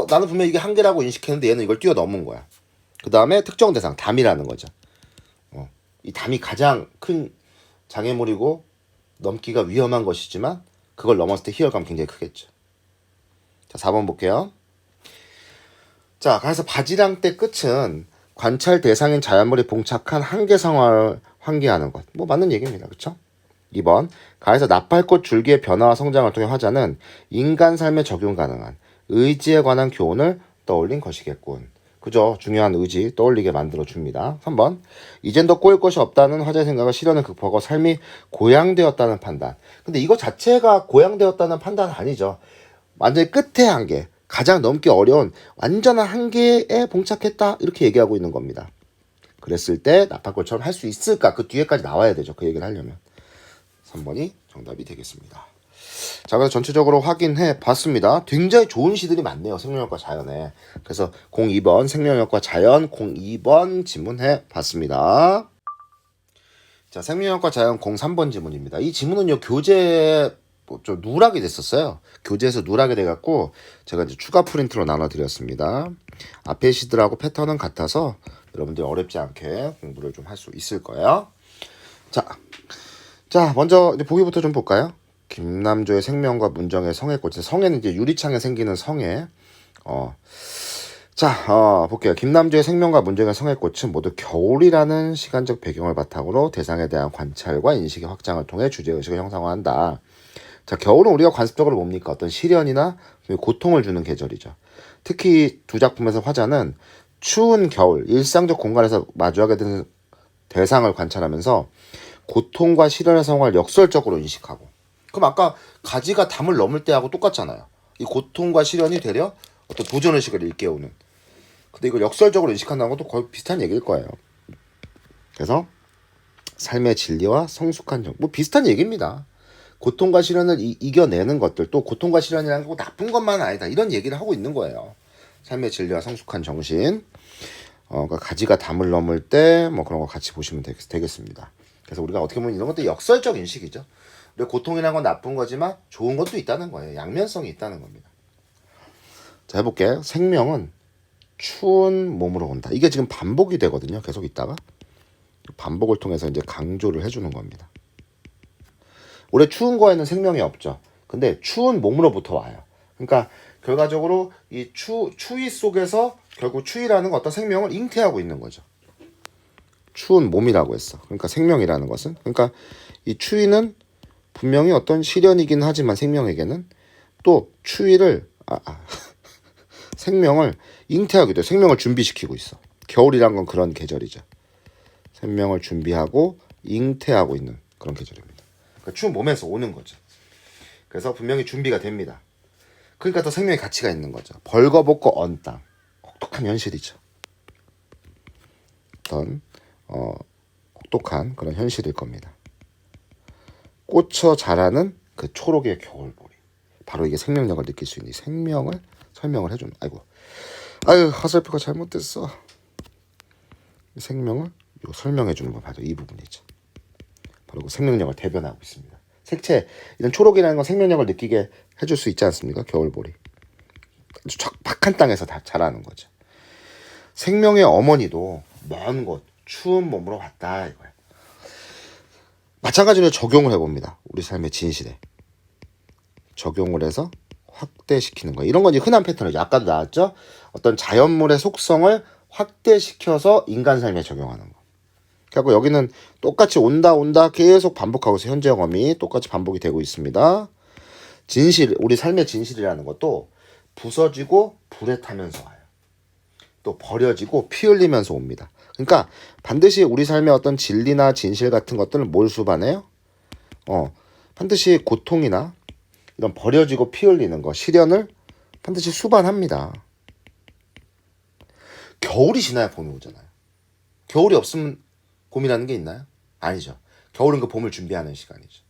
나는 분명 이게 한계라고 인식했는데 얘는 이걸 뛰어넘은 거야. 그 다음에 특정 대상, 담이라는 거죠. 이 담이 가장 큰 장애물이고 넘기가 위험한 것이지만 그걸 넘었을 때 희열감 굉장히 크겠죠. 자, 4번 볼게요. 자, 그래서 바지랑 때 끝은 관찰 대상인 자연물이 봉착한 한계 상황을 환기하는 것. 뭐 맞는 얘기입니다. 그렇죠? 2번. 가에서 나팔꽃 줄기의 변화와 성장을 통해 화자는 인간 삶에 적용 가능한 의지에 관한 교훈을 떠올린 것이겠군. 그죠? 중요한 의지 떠올리게 만들어줍니다. 3번. 이젠 더 꼬일 것이 없다는 화자의 생각을 시련을 극복하고 삶이 고양되었다는 판단. 근데 이거 자체가 고양되었다는 판단은 아니죠. 완전히 끝의 한계, 가장 넘기 어려운 완전한 한계에 봉착했다 이렇게 얘기하고 있는 겁니다. 그랬을 때 나팔꽃처럼 할 수 있을까? 그 뒤에까지 나와야 되죠. 그 얘기를 하려면. 3번이 정답이 되겠습니다. 자, 그래서 전체적으로 확인해 봤습니다. 굉장히 좋은 시들이 많네요. 생명력과 자연에. 그래서 02번 생명력과 자연 02번 지문해 봤습니다. 자, 생명력과 자연 03번 지문입니다. 이 지문은요, 교재 좀 누락이 됐었어요. 교재에서 누락이 돼갖고 제가 이제 추가 프린트로 나눠드렸습니다. 앞에 시들하고 패턴은 같아서 여러분들이 어렵지 않게 공부를 좀 할 수 있을 거예요. 자, 먼저 이제 보기부터 좀 볼까요? 김남조의 생명과 문정의 성애꽃. 성애는 이제 유리창에 생기는 성애. 볼게요. 김남조의 생명과 문정의 성애꽃은 모두 겨울이라는 시간적 배경을 바탕으로 대상에 대한 관찰과 인식의 확장을 통해 주제의식을 형성한다. 자, 겨울은 우리가 관습적으로 뭡니까? 어떤 시련이나 고통을 주는 계절이죠. 특히 두 작품에서 화자는 추운 겨울, 일상적 공간에서 마주하게 되는 대상을 관찰하면서 고통과 시련의 상황을 역설적으로 인식하고, 그럼 아까 가지가 담을 넘을 때하고 똑같잖아요. 이 고통과 시련이 되려 어떤 도전의식을 일깨우는. 근데 이걸 역설적으로 인식한다는 것도 거의 비슷한 얘기일 거예요. 그래서 삶의 진리와 성숙한 뭐 비슷한 얘기입니다. 고통과 시련을 이겨내는 것들, 또 고통과 시련이라는 거 나쁜 것만은 아니다. 이런 얘기를 하고 있는 거예요. 삶의 진리와 성숙한 정신. 그러니까 가지가 담을 넘을 때 뭐 그런 거 같이 보시면 되겠습니다. 그래서 우리가 어떻게 보면 이런 것도 역설적 인식이죠. 고통이라는 건 나쁜 거지만 좋은 것도 있다는 거예요. 양면성이 있다는 겁니다. 자, 해볼게요. 생명은 추운 몸으로 온다. 이게 지금 반복이 되거든요. 계속 있다가 반복을 통해서 이제 강조를 해주는 겁니다. 원래 추운 거에는 생명이 없죠. 근데 추운 몸으로부터 와요. 그러니까 결과적으로 이 추위 속에서 결국 추위라는 어떤 생명을 잉태하고 있는 거죠. 추운 몸이라고 했어. 그러니까 생명이라는 것은, 그러니까 이 추위는 분명히 어떤 시련이긴 하지만 생명에게는 또 추위를 생명을 잉태하기도 해. 생명을 준비시키고 있어. 겨울이란 건 그런 계절이죠. 생명을 준비하고 잉태하고 있는 그런 계절입니다. 그러니까 추운 몸에서 오는 거죠. 그래서 분명히 준비가 됩니다. 그러니까 더 생명의 가치가 있는 거죠. 벌거벗고 언 땅. 혹독한 현실이죠. 어떤 혹독한 그런 현실일 겁니다. 꽂혀 자라는 그 초록의 겨울보리. 바로 이게 생명력을 느낄 수 있는 이 생명을 설명을 해주는. 화살표가 잘못됐어. 이 생명을 설명해주는 거 봐도 이 부분이죠. 바로 그 생명력을 대변하고 있습니다. 색채, 이런 초록이라는 건 생명력을 느끼게 해줄 수 있지 않습니까? 겨울보리. 아주 척박한 땅에서 다 자라는 거죠. 생명의 어머니도 먼 곳, 추운 몸으로 왔다 이거예요. 마찬가지로 적용을 해봅니다. 우리 삶의 진실에. 적용을 해서 확대시키는 거예요. 이런 건 이제 흔한 패턴이죠. 아까도 나왔죠? 어떤 자연물의 속성을 확대시켜서 인간 삶에 적용하는 거. 그리고 여기는 똑같이 온다 계속 반복하고 있어요. 현재형 어미 똑같이 반복이 되고 있습니다. 진실, 우리 삶의 진실이라는 것도 부서지고 불에 타면서 와요. 또 버려지고 피 흘리면서 옵니다. 그러니까 반드시 우리 삶의 어떤 진리나 진실 같은 것들을 뭘 수반해요? 반드시 고통이나 이런 버려지고 피 흘리는 거, 시련을 반드시 수반합니다. 겨울이 지나야 봄이 오잖아요. 겨울이 없으면 봄이라는 게 있나요? 아니죠. 겨울은 그 봄을 준비하는 시간이죠.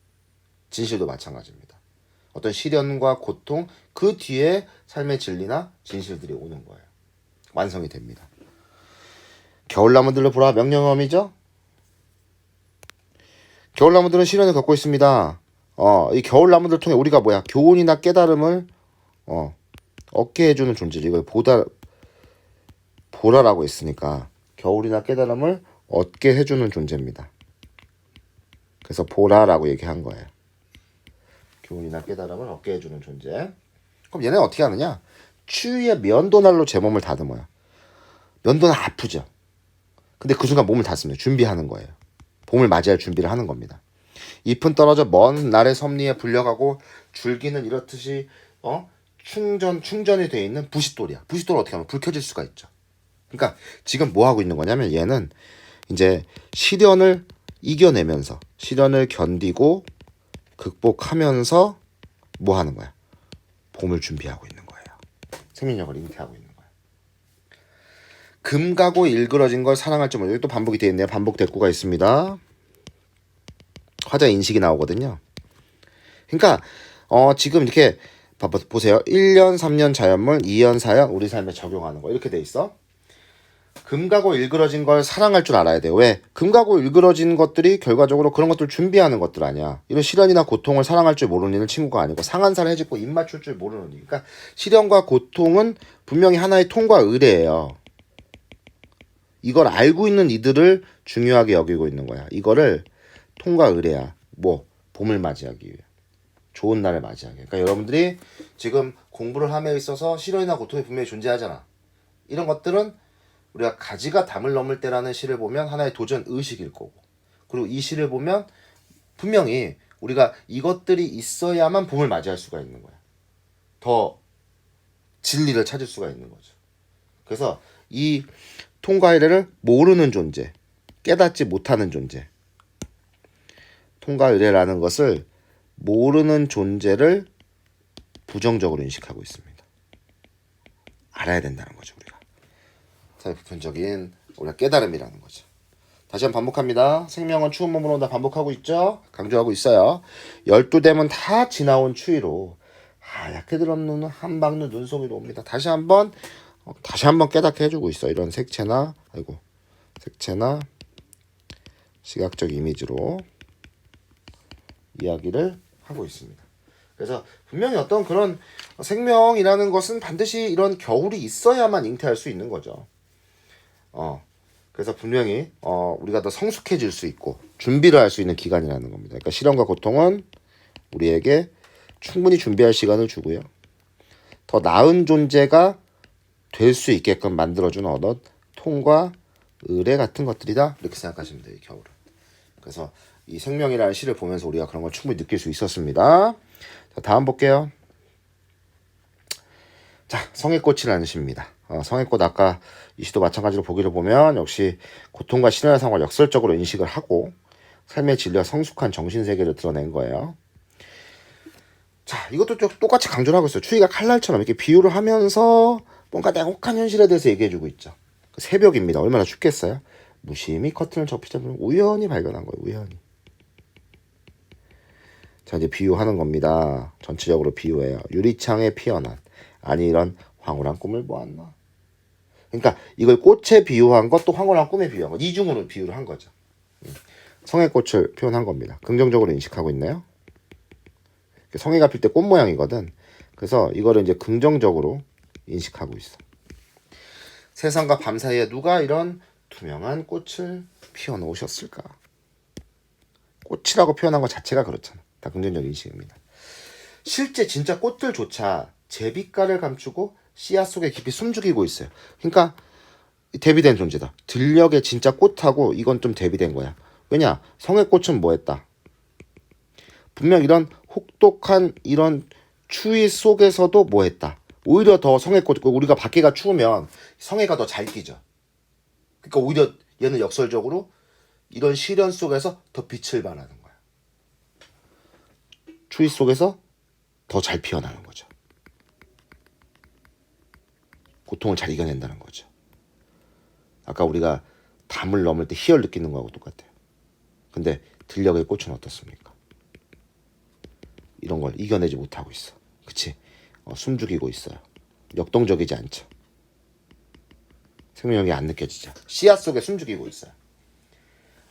진실도 마찬가지입니다. 어떤 시련과 고통, 그 뒤에 삶의 진리나 진실들이 오는 거예요. 완성이 됩니다. 겨울나무들을 보라 명령어미죠. 겨울나무들은 시련을 겪고 있습니다. 이 겨울나무들 통해 우리가 뭐야? 교훈이나 깨달음을 얻게 해주는 존재죠. 이걸 보라라고 했으니까 겨울이나 깨달음을 얻게 해주는 존재입니다. 그래서 보라라고 얘기한 거예요. 교훈이나 깨달음을 얻게 해주는 존재. 그럼 얘네는 어떻게 하느냐? 추위에 면도날로 제 몸을 다듬어요. 면도는 아프죠. 근데 그 순간 몸을 다듬어요. 준비하는 거예요. 봄을 맞이할 준비를 하는 겁니다. 잎은 떨어져 먼 날의 섭리에 불려가고 줄기는 이렇듯이 충전이 되어 있는 부싯돌이야. 부싯돌을 어떻게 하면 불 켜질 수가 있죠. 그러니까 지금 뭐 하고 있는 거냐면 얘는 이제 시련을 이겨내면서 시련을 견디고 극복하면서 뭐 하는 거야? 봄을 준비하고 있는 거예요. 생명력을 잉태하고 있는 거야. 금가고 일그러진 걸 사랑할 줄 모르고 여기 또 반복이 되어 있네요. 반복 대꾸가 있습니다. 화자 인식이 나오거든요. 그러니까 지금 이렇게 보세요. 1년, 3년 자연물, 2년, 4년 우리 삶에 적용하는 거 이렇게 돼 있어. 금가고 일그러진 걸 사랑할 줄 알아야 돼요. 왜? 금가고 일그러진 것들이 결과적으로 그런 것들을 준비하는 것들 아니야. 이런 시련이나 고통을 사랑할 줄 모르는 이는 친구가 아니고 상한사를 해짓고 입 맞출 줄 모르는 이. 그러니까 시련과 고통은 분명히 하나의 통과 의례예요. 이걸 알고 있는 이들을 중요하게 여기고 있는 거야. 이거를 통과 의례야. 봄을 맞이하기 위해. 좋은 날을 맞이하기 위해. 그러니까 여러분들이 지금 공부를 함에 있어서 시련이나 고통이 분명히 존재하잖아. 이런 것들은 우리가 가지가 담을 넘을 때라는 시를 보면 하나의 도전 의식일 거고, 그리고 이 시를 보면 분명히 우리가 이것들이 있어야만 봄을 맞이할 수가 있는 거야. 더 진리를 찾을 수가 있는 거죠. 그래서 이 통과의례를 모르는 존재, 깨닫지 못하는 존재, 통과의례라는 것을 모르는 존재를 부정적으로 인식하고 있습니다. 알아야 된다는 거죠. 우리가 사회 보편적인 우리가 깨달음이라는 거죠. 다시 한번 반복합니다. 생명은 추운 몸으로 온다. 반복하고 있죠. 강조하고 있어요. 12댐은 다 지나온 추위로 하얗게 들었는 한방눈 눈송이로 옵니다. 다시 한번 깨닫게 해주고 있어. 이런 색채나 시각적 이미지로 이야기를 하고 있습니다. 그래서 분명히 어떤 그런 생명이라는 것은 반드시 이런 겨울이 있어야만 잉태할 수 있는 거죠. 그래서 분명히 우리가 더 성숙해질 수 있고 준비를 할 수 있는 기간이라는 겁니다. 그러니까 시련과 고통은 우리에게 충분히 준비할 시간을 주고요. 더 나은 존재가 될 수 있게끔 만들어주는 어떤 통과 의례 같은 것들이다. 이렇게 생각하시면 돼요. 이 겨울은. 그래서 이 생명이라는 시를 보면서 우리가 그런 걸 충분히 느낄 수 있었습니다. 자, 다음 볼게요. 자, 성의꽃이라는 시입니다. 성의꽃 아까 이 시도 마찬가지로 보기를 보면 역시 고통과 시련의 상황을 역설적으로 인식을 하고 삶의 진리와 성숙한 정신세계를 드러낸 거예요. 자, 이것도 똑같이 강조를 하고 있어요. 추위가 칼날처럼 이렇게 비유를 하면서 뭔가 냉혹한 현실에 대해서 얘기해주고 있죠. 새벽입니다. 얼마나 춥겠어요? 무심히 커튼을 접히자 우연히 발견한 거예요. 우연히. 자, 이제 비유하는 겁니다. 전체적으로 비유해요. 유리창에 피어난 이런 황홀한 꿈을 보았나? 그러니까 이걸 꽃에 비유한 것 또 황홀한 꿈에 비유한 것 이중으로 비유를 한 거죠. 성의 꽃을 표현한 겁니다. 긍정적으로 인식하고 있네요. 성의가 필 때 꽃 모양이거든. 그래서 이거를 이제 긍정적으로 인식하고 있어. 세상과 밤 사이에 누가 이런 투명한 꽃을 피워놓으셨을까? 꽃이라고 표현한 것 자체가 그렇잖아. 다 긍정적인 인식입니다. 실제 진짜 꽃들조차 제빛깔을 감추고 씨앗 속에 깊이 숨죽이고 있어요. 그러니까 대비된 존재다. 들녘의 진짜 꽃하고 이건 좀 대비된 거야. 왜냐? 성의 꽃은 뭐 했다? 분명 이런 혹독한 이런 추위 속에서도 뭐 했다? 오히려 더 성의 꽃, 우리가 밖에가 추우면 성의가 더 잘 끼죠. 그러니까 오히려 얘는 역설적으로 이런 시련 속에서 더 빛을 발하는 거야. 추위 속에서 더 잘 피어나는 거죠. 고통을 잘 이겨낸다는 거죠. 아까 우리가 담을 넘을 때 희열 느끼는 거하고 똑같아요. 근데 들녘의 꽃은 어떻습니까? 이런 걸 이겨내지 못하고 있어. 그치? 숨죽이고 있어요. 역동적이지 않죠. 생명력이 안 느껴지죠. 씨앗 속에 숨죽이고 있어요.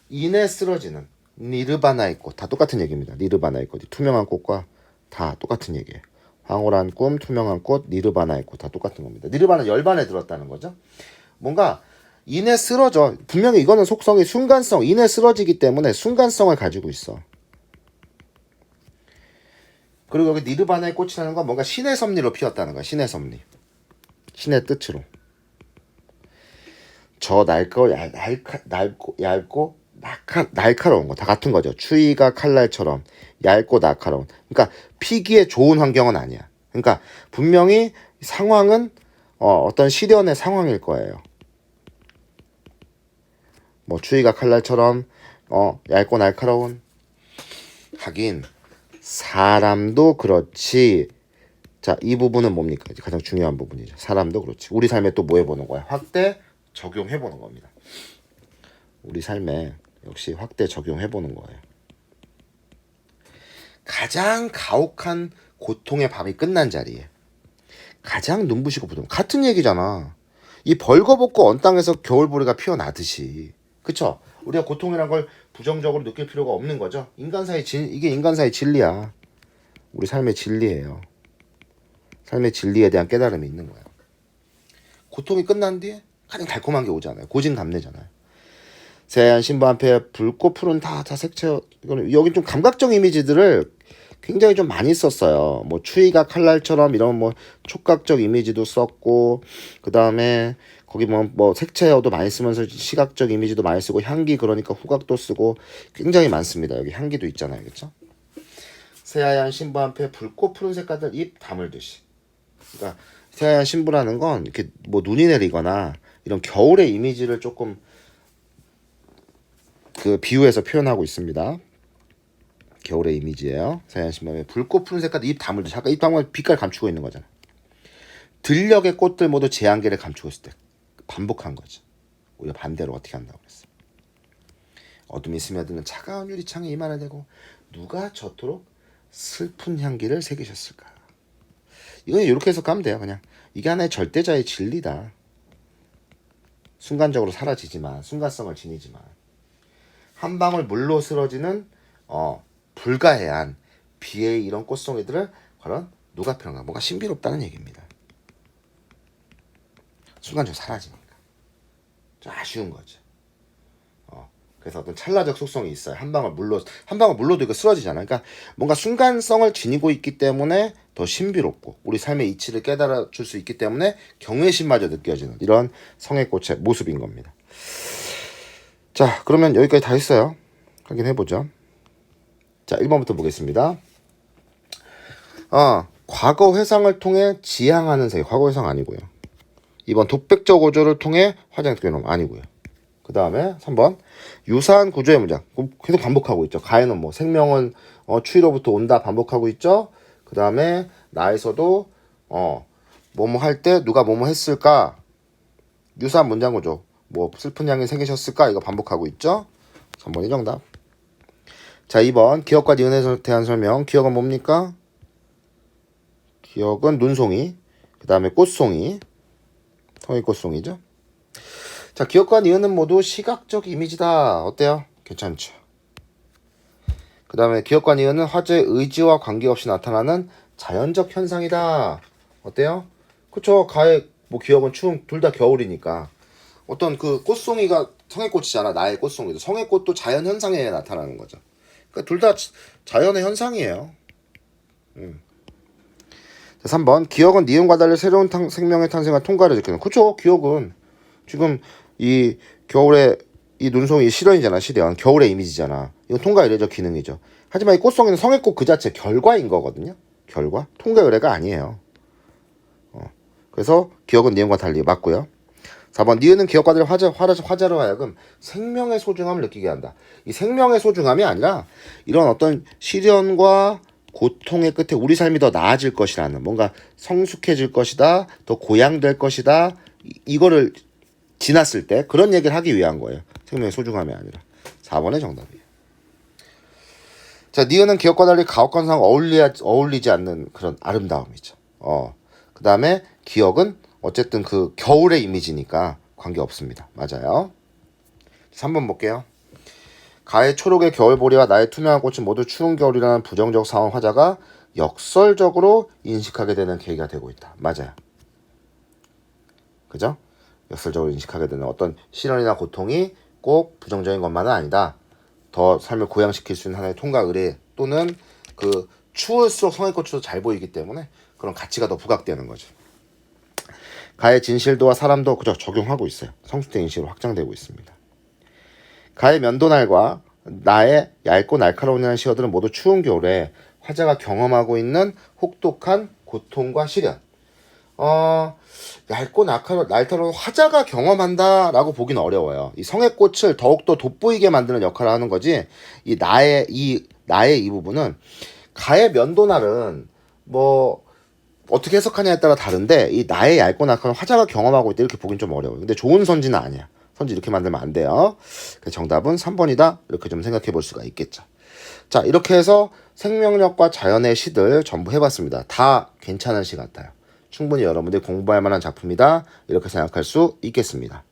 인에 쓰러지는 니르바나의 꽃. 다 똑같은 얘기입니다. 니르바나의 꽃. 투명한 꽃과 다 똑같은 얘기예요. 황홀한 꿈, 투명한 꽃, 니르바나의 꽃. 다 똑같은 겁니다. 니르바나 열반에 들었다는 거죠. 뭔가 인에 쓰러져. 분명히 이거는 속성이 순간성, 인에 쓰러지기 때문에 순간성을 가지고 있어. 그리고 여기 니르바나의 꽃이라는 건 뭔가 신의 섭리로 피었다는 거야. 신의 섭리. 신의 뜻으로. 저 얇고 날카로운 거 다 같은 거죠. 추위가 칼날처럼 얇고 날카로운. 그러니까 피기에 좋은 환경은 아니야. 그러니까 분명히 상황은 어떤 시련의 상황일 거예요. 뭐 추위가 칼날처럼 얇고 날카로운. 하긴 사람도 그렇지. 자, 이 부분은 뭡니까? 이제 가장 중요한 부분이죠. 사람도 그렇지. 우리 삶에 또 뭐 해보는 거야? 확대 적용해보는 겁니다. 우리 삶에 역시 확대 적용해보는 거예요. 가장 가혹한 고통의 밤이 끝난 자리에 가장 눈부시고 부드러운 같은 얘기잖아. 이 벌거벗고 언 땅에서 겨울보리가 피어나듯이. 그쵸? 우리가 고통이란 걸 부정적으로 느낄 필요가 없는 거죠. 이게 인간사의 진리야. 우리 삶의 진리예요. 삶의 진리에 대한 깨달음이 있는 거야. 고통이 끝난 뒤에 가장 달콤한 게 오잖아요. 고진감래잖아요. 새하얀 신부 앞에 붉고 푸른 다 색채. 이거는 여기 좀 감각적 이미지들을 굉장히 좀 많이 썼어요. 뭐 추위가 칼날처럼 이런 뭐 촉각적 이미지도 썼고, 그 다음에 거기 뭐 색채어도 많이 쓰면서 시각적 이미지도 많이 쓰고, 향기 그러니까 후각도 쓰고 굉장히 많습니다. 여기 향기도 있잖아요, 그렇죠? 새하얀 신부 앞에 붉고 푸른 색깔들 입 다물듯이. 그러니까 새하얀 신부라는 건 이렇게 뭐 눈이 내리거나 이런 겨울의 이미지를 조금 그 비유해서 표현하고 있습니다. 겨울의 이미지예요. 새하얀 신부에 붉고 푸른 색깔 입 다물듯이. 아까 입 다물면 빛깔 감추고 있는 거잖아. 들녘의 꽃들 모두 제 안개를 감추고 있을 때 반복한 거죠. 오히려 반대로 어떻게 한다고 그랬어. 어둠이 스며드는 차가운 유리창에 이마를 대고 누가 저토록 슬픈 향기를 새기셨을까. 이건 이렇게 해석하면 돼요. 그냥 이게 하나의 절대자의 진리다. 순간적으로 사라지지만, 순간성을 지니지만, 한 방울 물로 쓰러지는 불가해안 비의 이런 꽃송이들을 과연 누가 표현한가. 뭔가 신비롭다는 얘기입니다. 순간적으로 사라지니까 좀 아쉬운 거죠. 그래서 어떤 찰나적 속성이 있어요. 한 방울 물로도 이거 쓰러지잖아. 그러니까 뭔가 순간성을 지니고 있기 때문에 더 신비롭고 우리 삶의 이치를 깨달아 줄 수 있기 때문에 경외심마저 느껴지는 이런 성의꽃의 모습인 겁니다. 자, 그러면 여기까지 다 했어요. 확인해보죠. 자, 1번부터 보겠습니다. 과거 회상을 통해 지향하는 세계. 과거 회상 아니고요. 2번 독백적 오조를 통해 화장의 놈 아니고요. 그 다음에 3번 유사한 구조의 문장. 계속 반복하고 있죠. 가에는 뭐 생명은 추위로부터 온다 반복하고 있죠. 그 다음에 나에서도 뭐뭐 할 때 누가 뭐뭐 했을까. 유사한 문장 구조. 뭐 슬픈 향이 생기셨을까. 이거 반복하고 있죠. 3번이 정답. 자, 2번 기억과 니은에 대한 설명. 기억은 뭡니까? 기억은 눈송이. 그 다음에 꽃송이. 성의꽃송이죠. 자, 기억과 니은은 모두 시각적 이미지다. 어때요? 괜찮죠? 그 다음에 기억과 니은은 화제의 의지와 관계없이 나타나는 자연적 현상이다. 어때요? 그쵸? 가의 뭐 기억은 추운 둘 다 겨울이니까 어떤 그 꽃송이가 성의꽃이잖아. 나의 꽃송이도 성의꽃도 자연 현상에 나타나는 거죠. 그러니까 둘 다 자연의 현상이에요. 자, 3번 기억은 니은과 달리 새로운 생명의 탄생과 통과를 지키는. 그쵸? 기억은 지금 이 겨울에 이 눈송이 실현이잖아. 실현. 겨울의 이미지잖아. 이건 통과 의례적 기능이죠. 하지만 이 꽃송이는 성의꽃 그 자체 결과인 거거든요. 결과. 통과 의례가 아니에요. 그래서 기억은 니은과 달리 맞고요. 4번 니은은 기억과 달리 화자로 하여금 생명의 소중함을 느끼게 한다. 이 생명의 소중함이 아니라 이런 어떤 시련과 고통의 끝에 우리 삶이 더 나아질 것이라는, 뭔가 성숙해질 것이다, 더 고양될 것이다, 이거를 지났을 때 그런 얘기를 하기 위한 거예요. 생명의 소중함이 아니라. 4번의 정답이에요. 자, 니은은 기억과 달리 가옥관상 어울리지 않는 그런 아름다움이죠. 그 다음에 기억은 어쨌든 그 겨울의 이미지니까 관계 없습니다. 맞아요. 3번 볼게요. 가의 초록의 겨울보리와 나의 투명한 꽃은 모두 추운 겨울이라는 부정적 상황 화자가 역설적으로 인식하게 되는 계기가 되고 있다. 맞아요. 그죠? 역설적으로 인식하게 되는 어떤 시련이나 고통이 꼭 부정적인 것만은 아니다. 더 삶을 고양시킬 수 있는 하나의 통과 의례 또는 그 추울수록 성의 꽃으로 잘 보이기 때문에 그런 가치가 더 부각되는 거죠. 가의 진실도와 사람도 그저 적용하고 있어요. 성숙된 인식으로 확장되고 있습니다. 가의 면도날과 나의 얇고 날카로운 시어들은 모두 추운 겨울에 화자가 경험하고 있는 혹독한 고통과 시련. 얇고 날카로운 화자가 경험한다라고 보기는 어려워요. 이 성의 꽃을 더욱더 돋보이게 만드는 역할을 하는 거지. 나의 이 부분은 가의 면도날은 뭐 어떻게 해석하냐에 따라 다른데 이 나의 얇고 날카로운 화자가 경험하고 있다 이렇게 보긴 좀 어려워요. 근데 좋은 선지는 아니야. 선지 이렇게 만들면 안 돼요. 정답은 3번이다. 이렇게 좀 생각해 볼 수가 있겠죠. 자, 이렇게 해서 생명력과 자연의 시들 전부 해봤습니다. 다 괜찮은 시 같아요. 충분히 여러분들이 공부할 만한 작품이다. 이렇게 생각할 수 있겠습니다.